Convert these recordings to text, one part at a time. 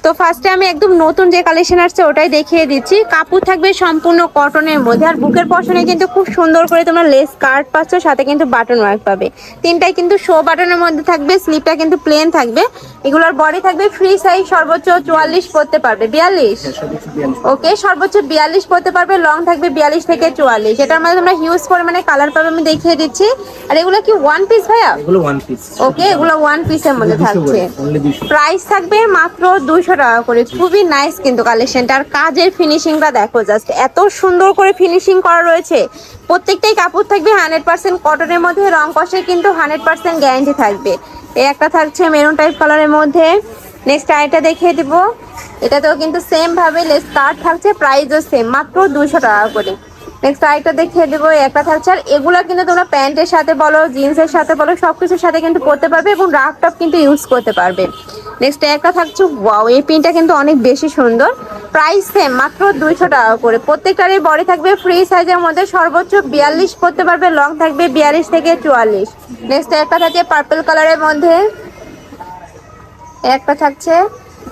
তো ফার্স্টে আমি একদম নতুন যে কালেকশন আসছে ওটাই দেখিয়ে দিচ্ছি। কাপড় থাকবে সম্পূর্ণ কটনের মধ্যে, আর বুকের পশনে কিন্তু খুব সুন্দর করে তোমরা লেস কার্ড পাচ্ছ, সাথে কিন্তু বাটন ওয়ার্ক পাবে। তিনটাই কিন্তু শো বাটনের মধ্যে থাকবে, স্লিপটা কিন্তু প্লেন থাকবে। এগুলোর বডি থাকবে ফ্রি সাইজ, সর্বোচ্চ 44 পড়তে পারবে, 42 ওকে, সর্বোচ্চ 42 পড়তে পারবে। লং থাকবে 42 থেকে 44। এটার মধ্যে তোমরা হিউজ পরিমাণে কালার পাবে, আমি দেখিয়ে দিচ্ছি। আর এগুলো কি ওয়ান পিস ভাইয়া? এগুলো ওয়ান পিস। ওকে, এগুলো ওয়ান পিসের মধ্যে থাকছে। প্রাইস থাকবে মাত্র 200 টাকা করে। খুবই নাইস কিন্তু কালেকশনটা, আর কাজের ফিনিশিংটা দেখো, জাস্ট এত সুন্দর করে ফিনিশিং করা রয়েছে। প্রত্যেকটাই কাপড় থাকবে 100% কটনের মধ্যে, রং কষে কিন্তু 100% গ্যারান্টি থাকবে। এই একটা থাকছে মেরুন টাইপ কালারের মধ্যে। নেক্সট আইটা দেখিয়ে দিব, এটাতেও কিন্তু সেম ভাবে লেস কাট থাকছে, প্রাইসও সেম, মাত্র 200 টাকা করে। নেক্সট আইটা দেখিয়ে দেবো, একটা থাকছে। আর এগুলো কিন্তু তোমরা প্যান্টের সাথে বলো, জিন্সের সাথে বলো, সবকিছুর সাথে কিন্তু পরতে পারবে এবং রাফ টপ কিন্তু ইউজ করতে পারবে। নেক্সট একটা থাকছে, ওয়াও, এই পিনটা কিন্তু অনেক বেশি সুন্দর। প্রাইস সেম, মাত্র 200 টাকা করে। প্রত্যেকটারই বডি থাকবে ফ্রি সাইজের মধ্যে, সর্বোচ্চ 42 পরতে পারবে, লং থাকবে 42 থেকে 44। নেক্সট একটা থাকছে পার্পল কালারের মধ্যে, একটা থাকছে,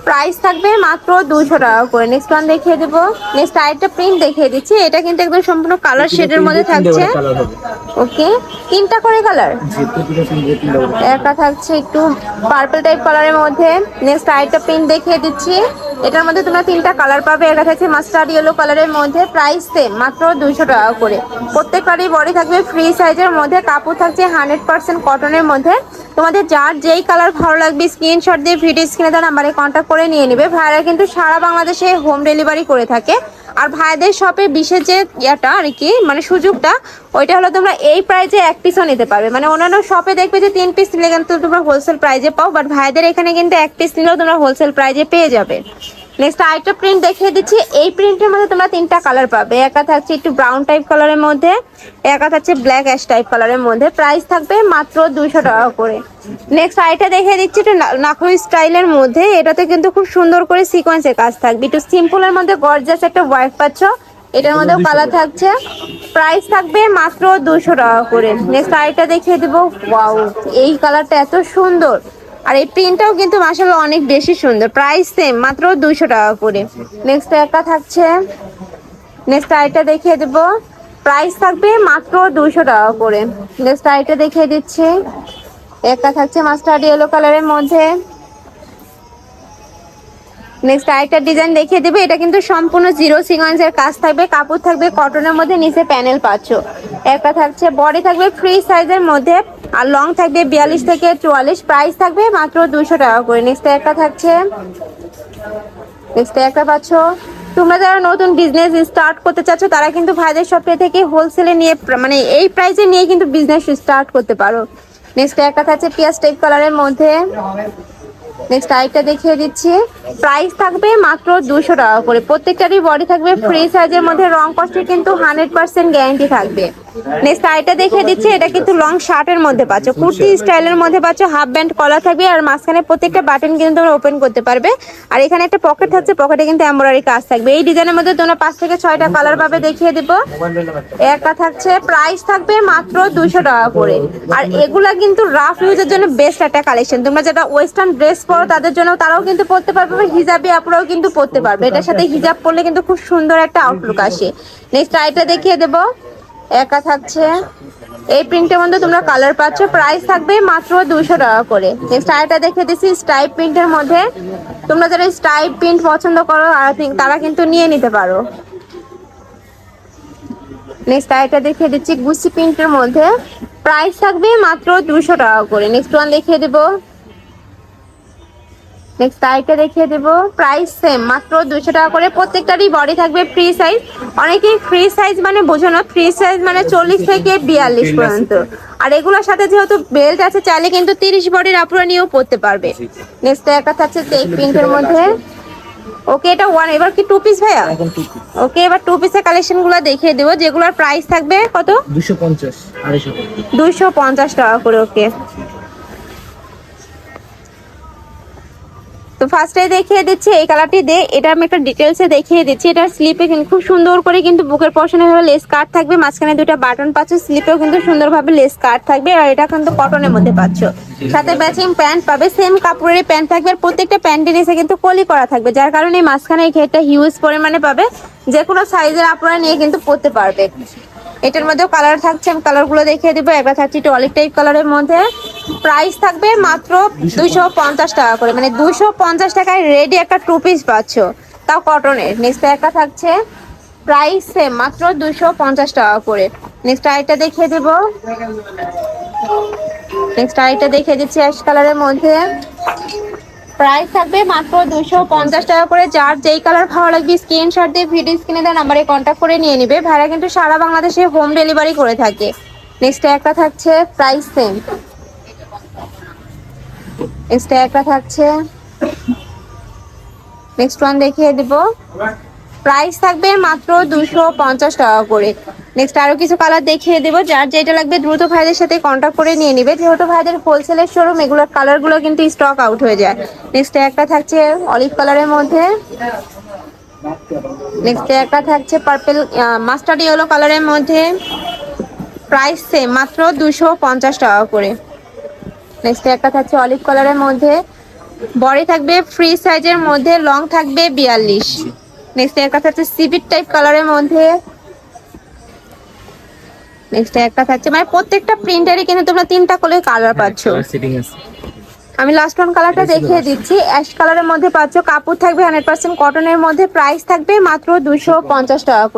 প্রাইস থাকবে মাত্র 200 টাকা করে। নেক্সট ওয়ান দেখিয়ে দেবো। নেক্সট আরেকটা প্রিন্ট দেখিয়ে দিচ্ছি, এটা কিন্তু একদম সম্পূর্ণ কালার শেডের মধ্যে থাকছে। ওকে, তিনটা করে কালার, একটা থাকছে একটু পার্পল টাইপ কালারের মধ্যে। নেক্সট আরেকটা প্রিন্ট দেখিয়ে দিচ্ছি, এটার মধ্যে তোমরা তিনটা কালার পাবে। এটা থাকছে মাস্টার্ড ইয়েলো কালারের মধ্যে, প্রাইস সেম, মাত্র 200 টাকা করে। প্রত্যেকটারই বডি থাকবে ফ্রি সাইজের মধ্যে, কাপড় থাকছে 100% কটনের মধ্যে। তোমাদের যার যেই কালার ভালো লাগবে স্ক্রিনশট দিয়ে ভিডিও স্ক্রিনে দেওয়া নাম্বারে কন্ট্যাক্ট করে নিয়ে নেবে। ভাইরা কিন্তু সারা বাংলাদেশে হোম ডেলিভারি করে থাকে। আর ভাইদের শপে বিশেষ যে ইয়াটা আর কি, মানে সুযোগটা, ওইটা হলো তোমরা এই প্রাইজে এক পিসও নিতে পারবে। মানে অন্যান্য শপে দেখবে যে 3 পিস নিলে কিন্তু তোমরা হোলসেল প্রাইজে পাও, বাট ভাইদের এখানে কিন্তু এক পিস নিলেও তোমরা হোলসেল প্রাইজে পেয়ে যাবে। নেক্সট আরেকটা প্রিন্ট দেখিয়ে দিচ্ছি, এই প্রিন্টের মধ্যে তোমরা তিনটা কালার পাবে। একটা থাকছে একটু ব্রাউন টাইপ কালারের মধ্যে, একটা থাকছে ব্ল্যাক অ্যাশ টাইপ কালারের মধ্যে, প্রাইস থাকবে মাত্র 200 টাকা করে। নেক্সট আরেকটা দেখিয়ে দিচ্ছি, এটা নাকু স্টাইলের মধ্যে। এটাতে কিন্তু খুব সুন্দর করে সিকোয়েন্সের কাজ থাকবে, একটু সিম্পলের মধ্যে গর্জিয়াস একটা ওয়ার্ক পাচ্ছ। এটার মধ্যেও কালার থাকছে, প্রাইস থাকবে মাত্র 200 টাকা করে। নেক্সট আরেকটা দেখিয়ে দেবো, ওয়াও, এই কালারটা এত সুন্দর, আর এই প্রিন্টটাও কিন্তু মাশাআল্লাহ অনেক বেশি সুন্দর। প্রাইস সেম, মাত্র 200 টাকা করে। নেক্সট একটা থাকছে, নেক্সট আইটা দেখিয়ে দেবো, প্রাইস থাকবে মাত্র 200 টাকা করে। নেক্সট আইটা দেখিয়ে দিচ্ছি, একটা থাকছে মাস্টার্ড ইয়েলো কালারের মধ্যে। নেক্সট আরেকটা ডিজাইন দেখিয়ে দেবো, এটা কিন্তু সম্পূর্ণ জিরো সিকোয়েন্সের কাজ থাকবে, কাপড় থাকবে কটনের মধ্যে, নিচে প্যানেল পাচ্ছ। একটা থাকছে বডি থাকবে ফ্রি সাইজের মধ্যে, আর লং থাকবে 42 থেকে 44, প্রাইস থাকবে মাত্র 200 টাকা করে। নেক্সট একটা থাকছে, নেক্সট একটা পাচ্ছ। তোমরা যারা নতুন বিজনেস স্টার্ট করতে চাচ্ছ তারা কিন্তু ভাইদের শপ থেকে হোলসেলে নিয়ে, মানে এই প্রাইসে নিয়ে কিন্তু বিজনেস স্টার্ট করতে পারো। নেক্সট একটা থাকছে পিয়াজ টাইপ কালারের মধ্যে। নেক্সট আরেকটা দেখিয়ে দিচ্ছি, প্রাইস থাকবে মাত্র 200 টাকা করে। প্রত্যেকটারই বডি থাকবে ফ্রি সাইজের মধ্যে, রং কস্টে কিন্তু 100% গ্যারান্টি থাকবে। নেক্সট আরেকটা দেখিয়ে দিচ্ছি, এটা কিন্তু লং শার্টের মধ্যে পাচ্ছ, কুর্তি স্টাইলের মধ্যে পাচ্ছ, হাফ ব্যান্ড কলার থাকবে, আর মাঝখানে প্রত্যেকটা বাটন কিন্তু তোমরা ওপেন করতে পারবে। আর এখানে একটা পকেট থাকছে, পকেটে কিন্তু এমব্রয়ডারি কাজ থাকবে। এই ডিজাইনের মধ্যে তোমরা 5 থেকে 6টা কালার পাবে, দেখিয়ে দিব। একটা থাকছে, প্রাইস থাকবে মাত্র 200 টাকা করে। আর এগুলা কিন্তু রাফ ইউজের জন্য বেস্ট একটা কালেকশন। তোমরা যেটা ওয়েস্টার্ন ড্রেস পরো তাদের জন্য, তারাও কিন্তু পরতে পারবে, হিজাবি আপুরাও কিন্তু পরতে পারবে। এটার সাথে হিজাব পরলে কিন্তু খুব সুন্দর একটা আউটলুক আসে। নেক্সট আইটা দেখিয়ে দেবো, একা থাকছে, এই প্রিন্টের মধ্যে তোমরা কালার পাচ্ছ, প্রাইস থাকবে মাত্র 200 টাকা করে। নেক্সট আইটা দেখিয়ে দিচ্ছি স্ট্রাইপ প্রিন্টের মধ্যে, তোমরা যারা স্ট্রাইপ প্রিন্ট পছন্দ করো তারা কিন্তু নিয়ে নিতে পারো। নেক্সট আইটা দেখিয়ে দিচ্ছি গুচি প্রিন্টের মধ্যে, প্রাইস থাকবে মাত্র 200 টাকা করে। নেক্সট ওয়ান দেখিয়ে দেবো, নেক্সট আইটা দেখিয়ে দেবো, প্রাইস সেম, মাত্র 200 টাকা করে। প্রত্যেকটারই বডি থাকবে ফ্রি সাইজ। অনেকেই ফ্রি সাইজ মানে বোঝো না, ফ্রি সাইজ মানে 40 থেকে 42 পর্যন্ত। আর এগুলোর সাথে যেহেতু বেল্ট আছে, চাইলে কিন্তু 30 বডির আপুরা নিয়েও পরতে পারবে। নেক্সট একটা থাকছে চেক প্রিন্টের মধ্যে। ওকে, এটা ওয়ান, এবার কি 2 পিস ভাইয়া? ওকে, এবার 2 পিসের কালেকশন গুলো দেখিয়ে দেবো, যেগুলোর প্রাইস থাকবে কত? 250 টাকা করে। ওকে, তো ফার্স্টে দেখিয়ে দিচ্ছি এই কালারটি দে, এটা আমি একটা ডিটেলসে দেখিয়ে দিচ্ছি। এটা স্লিপে কিন্তু খুব সুন্দর করে কিন্তু বুকের পশনে ভাবে লেস কাট থাকবে, মাঝখানে দুটো বাটন পাচ্ছ, স্লিপেও কিন্তু সুন্দরভাবে লেস কাট থাকবে। আর এটা কিন্তু কটনের মধ্যে পাচ্ছ, সাথে ম্যাচিং প্যান্ট পাবে, সেম কাপড়ের প্যান্ট থাকবে। আর প্রত্যেকটা প্যান্টের নিচে কিন্তু কলি করা থাকবে, যার কারণে এই মাঝখানে এই ঘেরটা হিউজ পরিমাণে পাবে, যে কোনো সাইজের আপনারা নিয়ে কিন্তু পরতে পারবে। এটার মধ্যেও কালার থাকছে, আমি কালারগুলো দেখিয়ে দেবো। একটা থাকছে একটু অলিভ টাইপ কালারের মধ্যে, প্রাইস থাকবে মাত্র 250 টাকা করে, মানে 250 টাকায় রেডি একটা 2 পিস পাচ্ছ, তাও কটনের। নেক্সট একটা থাকছে প্রাইস সেম মাত্র 250 টাকা করে। নেক্সট আইটা দেখিয়ে দেবো, নেক্সট আইটা দেখিয়ে দিচ্ছি অ্যাশ কালারের মধ্যে, প্রাইস থাকবে মাত্র 250 টাকা করে। যার যেই কালার ভালো লাগবে স্ক্রিনশট দিয়ে ভিডিও স্ক্রিনে দেওয়া নাম্বারে কন্ট্যাক্ট করে নিয়ে নিবে। ভাইরা কিন্তু সারা বাংলাদেশে হোম ডেলিভারি করে থাকে। নেক্সট একটা থাকছে প্রাইস সেম, নেক্সট একটা থাকছে, নেক্সট ওয়ান দেখিয়ে দিব, প্রাইস থাকবে মাত্র 250 টাকা করে। নেক্সট আরো কিছু কালার দেখিয়ে দেবো, যার যেটা লাগবে দ্রুত ভাইদের সাথে কন্ট্যাক্ট করে নিয়ে নিবে, যেহেতু ভাইদের হোলসেলের শোরুম, এগুলোর কালারগুলো কিন্তু স্টক আউট হয়ে যায়। নেক্সট একটা থাকছে অলিভ কালারের মধ্যে, নেক্সট একটা থাকছে পার্পল মাস্টার্ড ইয়েলো কালারের মধ্যে, প্রাইস সেম মাত্র 250 টাকা করে। নেক্সট একটা থাকছে অলিভ কালারের মধ্যে, বডি থাকবে ফ্রি সাইজের মধ্যে, লং থাকবে 42। নেক্সট একটা থাকছে সিভিট টাইপ কালারের মধ্যে, নেক্সট একটা থাকছে, মানে প্রত্যেকটা প্রিন্টারই কিন্তু তোমরা 3টা করে কালার পাচ্ছ। আমি লাস্ট ওয়ান কালারটা দেখিয়ে দিচ্ছি, অ্যাশ কালারের মধ্যে পাচ্ছ, কাপড় থাকবে 100% কটনের মধ্যে, প্রাইস থাকবে মাত্র 250 টাকা করে।